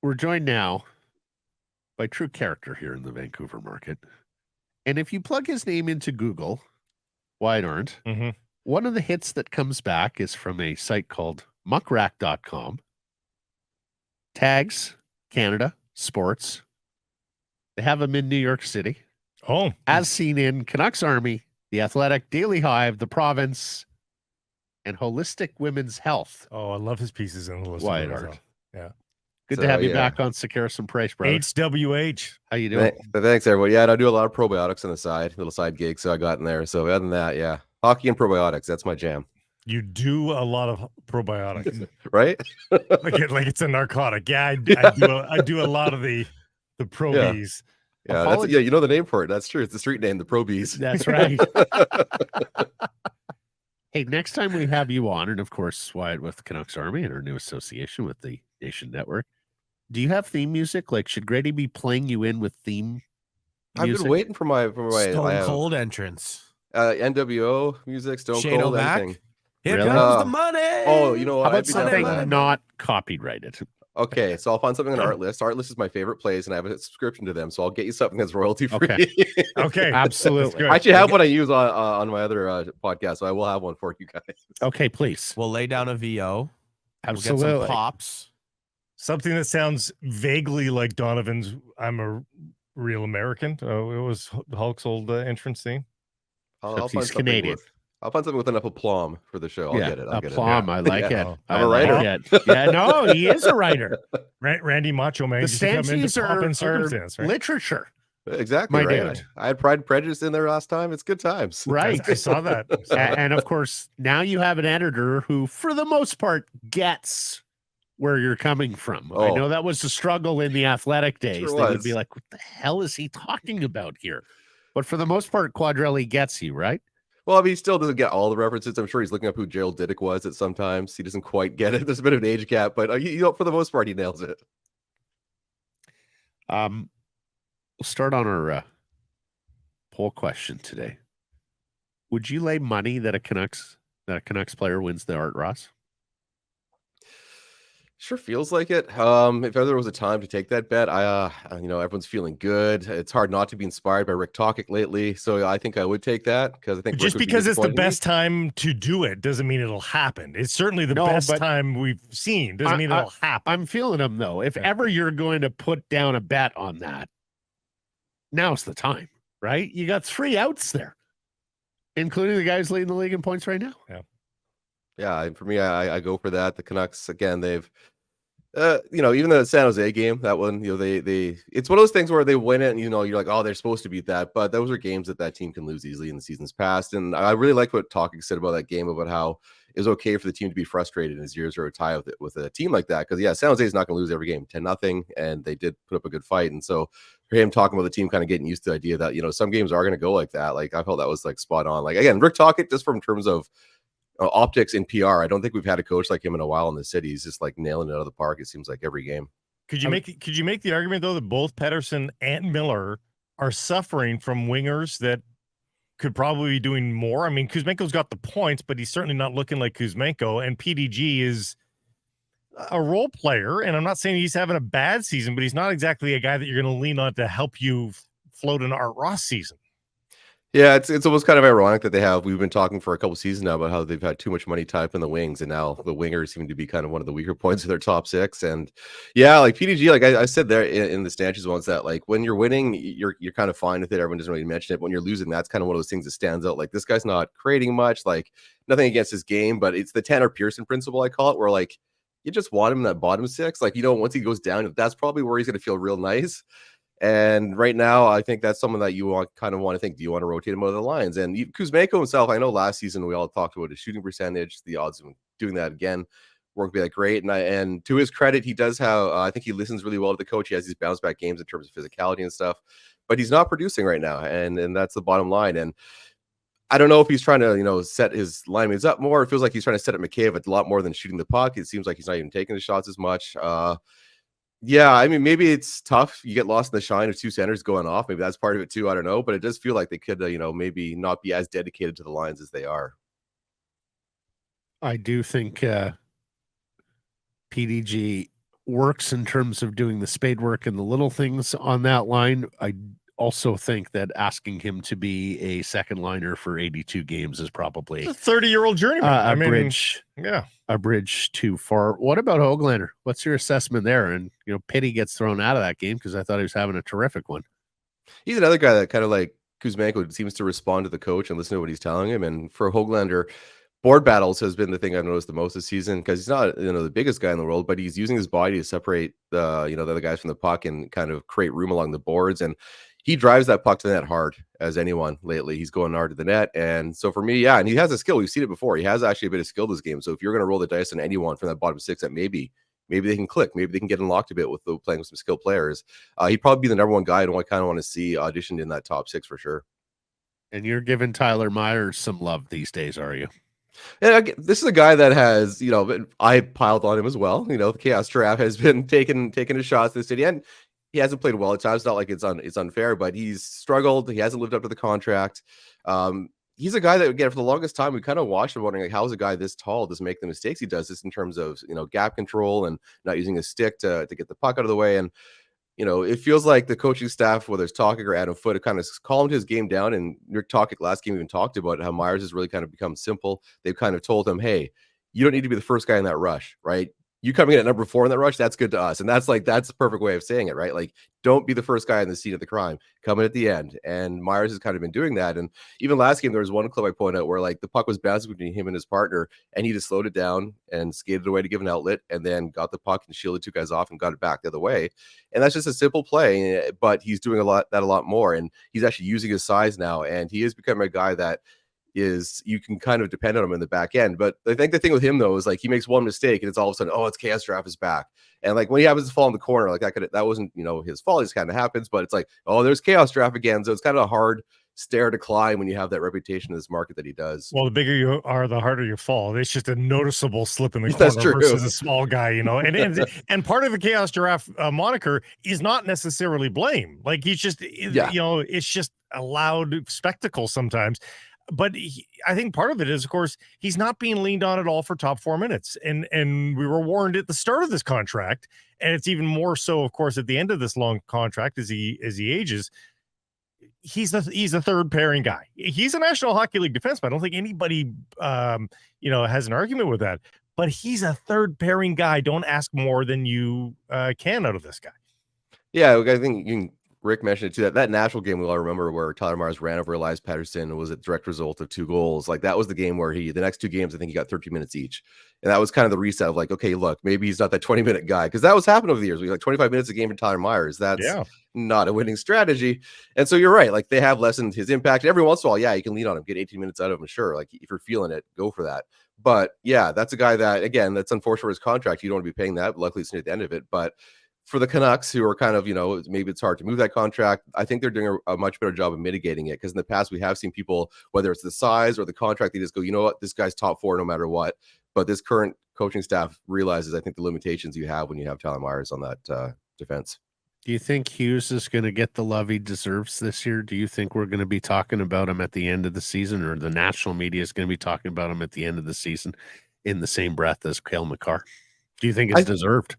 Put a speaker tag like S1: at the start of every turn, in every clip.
S1: We're joined now by true character here in the Vancouver market. And if you plug his name into Google, Wyatt Arndt, one of the hits that comes back is from a site called muckrack.com. Tags, Canada, sports. They have them in New York City.
S2: Oh.
S1: As seen in Canucks Army, The Athletic, Daily Hive, The Province, and Holistic Women's Health.
S2: Oh, I love his pieces in Holistic Women's Health. Yeah.
S1: Good to have you back on Sekeres and Price, brother.
S2: HWH.
S1: How you doing?
S3: Thanks, everyone. Yeah, I do a lot of probiotics on the side, little side gigs, so I got in there. So other than that, yeah, hockey and probiotics, that's my jam.
S2: You do a lot of probiotics,
S3: right?
S2: like it's a narcotic. Yeah, I do a lot of the probies.
S3: Yeah, you know the name for it. That's true. It's the street name, the probies.
S1: That's right. Hey, next time we have you on, and of course, Wyatt with Canucks Army and our new association with the Nation Network, do you have theme music? Like, should Grady be playing you in with theme music?
S3: I've been waiting for my
S4: Stone Cold entrance.
S3: NWO music, Stone Cold, anything.
S4: Here comes the money.
S3: Oh, you know what?
S1: How about something not copyrighted?
S3: Okay, so I'll find something on Artlist. Artlist is my favorite place, and I have a subscription to them, so I'll get you something that's royalty free.
S1: Okay, absolutely.
S3: I actually have one I use on my other podcast, so I will have one for you guys.
S1: Okay, please.
S4: We'll lay down a VO.
S1: Absolutely.
S4: We'll get some pops.
S2: Something that sounds vaguely like Donovan's "I'm a Real American." It was Hulk's old entrance theme.
S3: I'll find
S1: he's Canadian.
S3: I'll find something with enough aplomb for the show. I'll get it.
S1: Aplomb. I like it.
S3: I'm a writer.
S1: Yeah, no, he is a writer.
S2: Randy Macho Man.
S1: The Stanchions are
S2: right?
S1: literature.
S3: Exactly.
S1: My
S3: right.
S1: dude.
S3: I had Pride and Prejudice in there last time. It's good times.
S1: Right.
S2: I saw that.
S1: And of course, now you have an editor who, for the most part, gets where you're coming from. I know that was the struggle in the Athletic days.
S3: Sure
S1: they
S3: was.
S1: would be like, what the hell is he talking about here? But for the most part, Quadrelli gets you, right?
S3: Well, I mean, he still doesn't get all the references. I'm sure he's looking up who Gerald Diddick was at sometimes. He doesn't quite get it. There's a bit of an age gap, but for the most part, he nails it.
S1: We'll start on our poll question today. Would you lay money that a Canucks player wins the Art Ross?
S3: Sure feels like it. If ever there was a time to take that bet, everyone's feeling good. It's hard not to be inspired by Rick Tocchet lately, so I think I would take that because I think
S2: just because it's the best time to do it doesn't mean it'll happen. It's certainly the best time we've seen. Doesn't mean it'll happen.
S1: I'm feeling him though. If ever you're going to put down a bet on that, now's the time, right? You got 3 outs there, including the guys leading the league in points right now.
S3: Yeah. For me, I go for that. The Canucks again. They've, even the San Jose game, that one, it's one of those things where they win it, and you're like, oh, they're supposed to beat that, but those are games that team can lose easily in the seasons past. And I really like what Tocchet said about that game, about how it was okay for the team to be frustrated in a 0-0 tie with a team like that, because San Jose is not going to lose every game 10-0, and they did put up a good fight. And so for him talking about the team kind of getting used to the idea that some games are going to go like that, like I felt that was like spot on. Like again, Rick Tocchet, just from terms of optics in PR, I don't think we've had a coach like him in a while in the city. He's just like nailing it out of the park, it seems like, every game.
S2: Could you make the argument though that both Pettersson and Miller are suffering from wingers that could probably be doing more? I mean, Kuzmenko's got the points, but he's certainly not looking like Kuzmenko, and PDG is a role player, and I'm not saying he's having a bad season, but he's not exactly a guy that you're going to lean on to help you float an Art Ross season.
S3: Yeah, it's almost kind of ironic that we've been talking for a couple seasons now about how they've had too much money tied up in the wings, and now the wingers seem to be kind of one of the weaker points of their top 6. And like PDG, like I said there in the Stanchions ones, that like when you're winning, you're kind of fine with it. Everyone doesn't really mention it. When you're losing, that's kind of one of those things that stands out. Like, this guy's not creating much, like nothing against his game, but it's the Tanner Pearson principle, I call it, where like you just want him in that bottom 6. Like, once he goes down, that's probably where he's going to feel real nice. And right now, I think that's someone that you want to think, do you want to rotate him out of the lines? And Kuzmenko himself, I know last season we all talked about his shooting percentage, the odds of him doing that again won't be that great. And to his credit, he does have, I think he listens really well to the coach. He has these bounce back games in terms of physicality and stuff, but he's not producing right now. And that's the bottom line. And I don't know if he's trying to, set his linemates up more. It feels like he's trying to set up McCabe a lot more than shooting the puck. It seems like he's not even taking the shots as much. Yeah, I mean, maybe it's tough. You get lost in the shine of 2 centers going off. Maybe that's part of it too. I don't know, but it does feel like they could, maybe not be as dedicated to the lines as they are.
S1: I do think PDG works in terms of doing the spade work and the little things on that line. I also think that asking him to be a second liner for 82 games is probably
S2: a 30-year-old journeyman.
S1: A bridge too far. What about Höglander? What's your assessment there? And pity gets thrown out of that game because I thought he was having a terrific one.
S3: He's another guy that kind of like Kuzmenko seems to respond to the coach and listen to what he's telling him. And for Höglander, board battles has been the thing I've noticed the most this season, because he's not the biggest guy in the world, but he's using his body to separate the other guys from the puck and kind of create room along the boards. And he drives that puck to the net hard as anyone lately. He's going hard to the net. And so for me, and he has a skill. We've seen it before. He has actually a bit of skill this game. So if you're going to roll the dice on anyone from that bottom six, that maybe they can click. Maybe they can get unlocked a bit with playing with some skilled players. He'd probably be the number one guy and I kind of want to see auditioned in that top six for sure.
S1: And you're giving Tyler Myers some love these days, are you?
S3: And this is a guy that has, I piled on him as well. The Chaos Giraffe has been taking his shots this city, and he hasn't played well at times. It's not like it's unfair, but he's struggled. He hasn't lived up to the contract. He's a guy that, again, for the longest time, we kind of watched him wondering, like, how is a guy this tall does make the mistakes he does, this in terms of, gap control and not using his stick to get the puck out of the way. And, it feels like the coaching staff, whether it's Tokic or Adam Foote, have kind of calmed his game down. And Rick Tokic last game even talked about how Myers has really kind of become simple. They've kind of told him, hey, you don't need to be the first guy in that rush, right? You coming in at number 4 in that rush, that's good to us. And that's the perfect way of saying it, right? Like, don't be the first guy in the scene of the crime. Come in at the end. And Myers has kind of been doing that. And even last game, there was one clip I pointed out where, like, the puck was bouncing between him and his partner, and he just slowed it down and skated away to give an outlet, and then got the puck and shielded 2 guys off and got it back the other way. And that's just a simple play, but he's doing a lot more. And he's actually using his size now. And he is becoming a guy that you can kind of depend on him in the back end. But I think the thing with him, though, is like he makes one mistake and it's all of a sudden, it's Chaos Giraffe is back. And like when he happens to fall in the corner, like that wasn't his fault. It just kind of happens. But it's like, there's Chaos Giraffe again. So it's kind of a hard stair to climb when you have that reputation in this market that he does.
S2: Well, the bigger you are, the harder you fall. It's just a noticeable slip in the corner versus a small guy, and part of the Chaos Giraffe moniker is not necessarily blame. Like he's just, it's just a loud spectacle sometimes. But I think part of it is, of course, he's not being leaned on at all for top 4 minutes. And we were warned at the start of this contract, and it's even more so, of course, at the end of this long contract as he ages. He's a third pairing guy. He's a National Hockey League defenseman. I don't think anybody has an argument with that. But he's a third pairing guy. Don't ask more than you can out of this guy.
S3: Yeah, I think Rick mentioned it too. That Nashville game we all remember where Tyler Myers ran over Elias Pettersson and was a direct result of 2 goals. Like that was the game where the next 2 games, I think he got 13 minutes each. And that was kind of the reset of like, okay, look, maybe he's not that 20-minute guy. Because that was happening over the years. We like 25 minutes a game for Tyler Myers. That's not a winning strategy. And so you're right. Like they have lessened his impact. Every once in a while, you can lean on him, get 18 minutes out of him. Sure. Like if you're feeling it, go for that. But yeah, that's a guy that, again, that's unfortunate for his contract. You don't want to be paying that. But luckily it's near the end of it. But for the Canucks, who are kind of, maybe it's hard to move that contract, I think they're doing a much better job of mitigating it. Because in the past, we have seen people, whether it's the size or the contract, they just go, you know what, this guy's top 4 no matter what. But this current coaching staff realizes, I think, the limitations you have when you have Tyler Myers on that defense.
S1: Do you think Hughes is going to get the love he deserves this year? Do you think we're going to be talking about him at the end of the season, or the national media is going to be talking about him at the end of the season in the same breath as Cale Makar? Do you think it's deserved?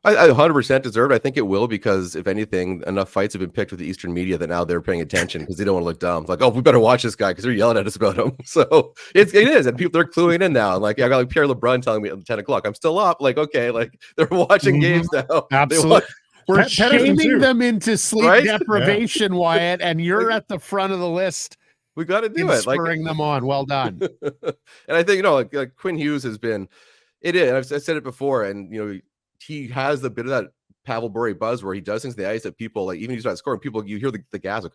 S3: I 100% deserved. I think it will, because if anything, enough fights have been picked with the Eastern media that now they're paying attention because they don't want to look dumb. Like, we better watch this guy because they're yelling at us about him. So it is, and people are cluing in now. Like, I got like Pierre LeBrun telling me at 10 o'clock, I'm still up. Like, okay, like they're watching games now.
S1: Absolutely. We're shaming them into sleep deprivation, Wyatt, and you're at the front of the list.
S3: We got to do it.
S1: Spurring them on. Well done.
S3: And I think, like Quinn Hughes has been, it is, and I've said it before, and, he has the bit of that Pavel Bure buzz where he does things in the ice that people, like, even if he's not scoring, people, you hear the gas,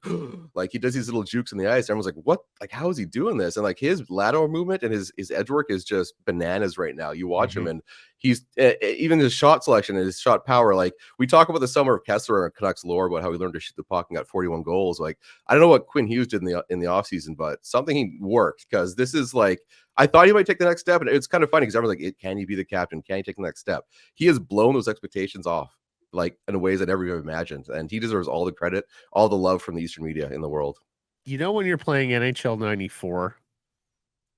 S3: like he does these little jukes in the ice. Everyone's like, what? Like, how is he doing this? And like his lateral movement and his edge work is just bananas right now. You watch him, and he's even his shot selection and his shot power. Like, we talk about the summer of Kessler and Canucks lore about how he learned to shoot the puck and got 41 goals. Like, I don't know what Quinn Hughes did in the offseason, but something he worked, because this is like, I thought he might take the next step, and it's kind of funny because everyone's like, can he be the captain? Can he take the next step? He has blown those expectations off, like, in ways I never even imagined, and he deserves all the credit, all the love from the Eastern media in the world.
S1: When you're playing NHL 94,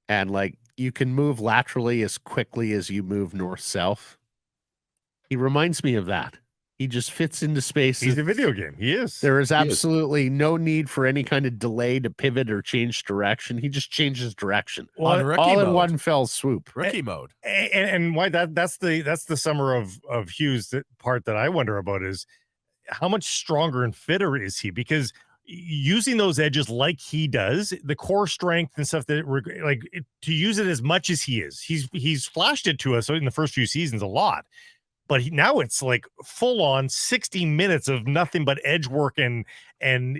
S1: and like you can move laterally as quickly as you move north-south, He reminds me of that. He just fits into space.
S2: He's a video game. He is.
S1: There is absolutely no need for any kind of delay to pivot or change direction. He just changes direction.
S4: On rookie
S1: all in
S4: mode.
S1: one fell swoop.
S4: Rookie mode.
S2: And why that's the summer of Hughes part that I wonder about is how much stronger and fitter is he? Because using those edges like he does, the core strength and stuff to use it as much as he is. He's flashed it to us in the first few seasons a lot. But now it's like full on 60 minutes of nothing but edge work and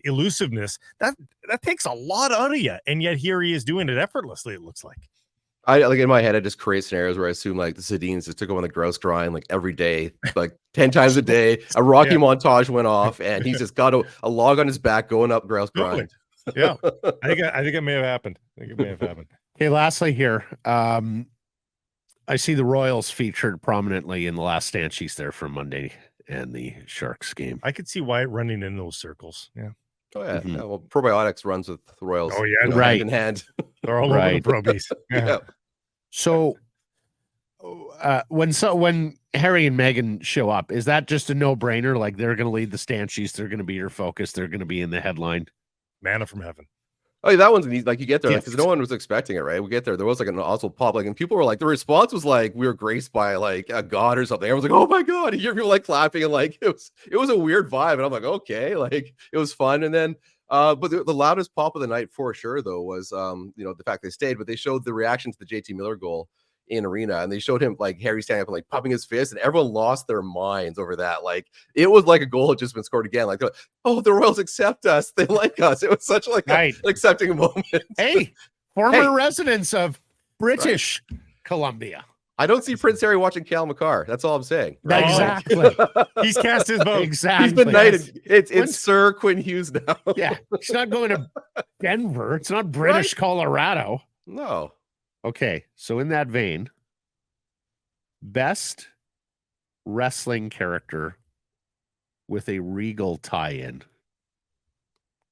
S2: elusiveness. That takes a lot out of you. And yet here he is doing it effortlessly, it looks like.
S3: I like in my head, I just create scenarios where I assume like the Sedins just took him on the grouse grind like every day, like 10 times a day. A Rocky montage went off, and he's just got a log on his back going up grouse grind.
S2: Yeah, I think it may have happened.
S1: Okay, lastly here, I see the Royals featured prominently in the last Stanchies there for Monday and the Sharks game.
S2: I could see Wyatt running in those circles. Yeah.
S3: Oh yeah. Yeah, well, probiotics runs with the Royals.
S2: Oh yeah,
S1: right.
S3: Hand in hand.
S2: They're all over the probies.
S3: Yeah.
S1: So when Harry and Meghan show up, is that just a no-brainer? Like they're going to lead the Stanchies, they're going to be your focus, they're going to be in the headline.
S2: Manna from heaven.
S3: Oh, that one's like you get there because no one was expecting it, right? We get there. There was like an awful pop, like, and people were like, the response was like, we were graced by like a god or something. Everyone's like, oh my god! You hear people like clapping and like it was a weird vibe, and I'm like, okay, like it was fun. And then, but the loudest pop of the night for sure though was the fact they stayed, but they showed the reaction to the JT Miller goal in arena, and they showed him like Harry standing up and like pumping his fist, and everyone lost their minds over that. Like it was like a goal had just been scored again. Like, oh, the Royals accept us, they like us. It was such like an accepting moment.
S1: Hey, former residents of British Columbia.
S3: I don't see Prince Harry watching Cal McCarr. That's all I'm saying.
S1: Right? Exactly.
S2: He's cast his vote.
S1: Exactly.
S3: He's been knighted. It's Sir Quinn Hughes now.
S1: Yeah, he's not going to Denver. It's not British Colorado.
S3: No.
S1: Okay, so in that vein, best wrestling character with a Regal tie-in.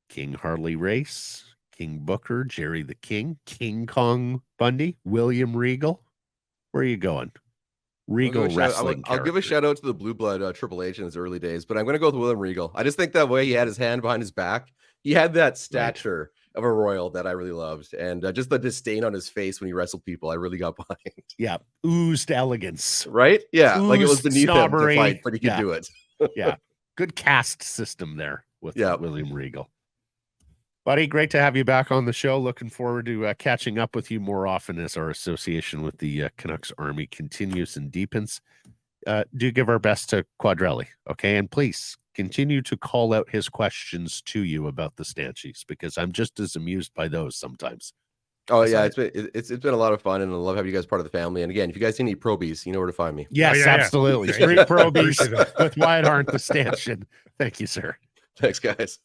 S1: King Harley Race, King Booker, Jerry the King, King Kong Bundy, William Regal. Where are you going? Regal wrestling
S3: I'll give a shout out to the Blue Blood Triple H in his early days, but I'm going to go with William Regal. I just think that way he had his hand behind his back. He had that stature of a royal that I really loved, and just the disdain on his face when he wrestled people, I really got behind.
S1: Yeah, oozed elegance,
S3: right? Yeah,
S1: oozed
S3: like it was beneath
S1: snobbery.
S3: him to fight, but he could do it.
S1: Yeah, good caste system there with William Regal. Buddy, great to have you back on the show. Looking forward to catching up with you more often as our association with the Canucks Army continues and deepens. Do give our best to Quadrelli, okay? And please continue to call out his questions to you about the Stanchies, because I'm just as amused by those sometimes.
S3: Oh yeah, it's been a lot of fun, and I love having you guys part of the family. And again, if you guys need any probies, you know where to find me.
S1: Yes, absolutely. Street probies with Wyatt Arndt, the Stanchion. Thank you, sir.
S3: Thanks, guys.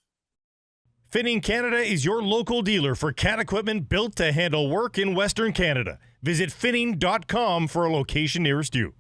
S2: Fitting Canada is your local dealer for cat equipment built to handle work in Western Canada. Visit fitting.com for a location nearest you.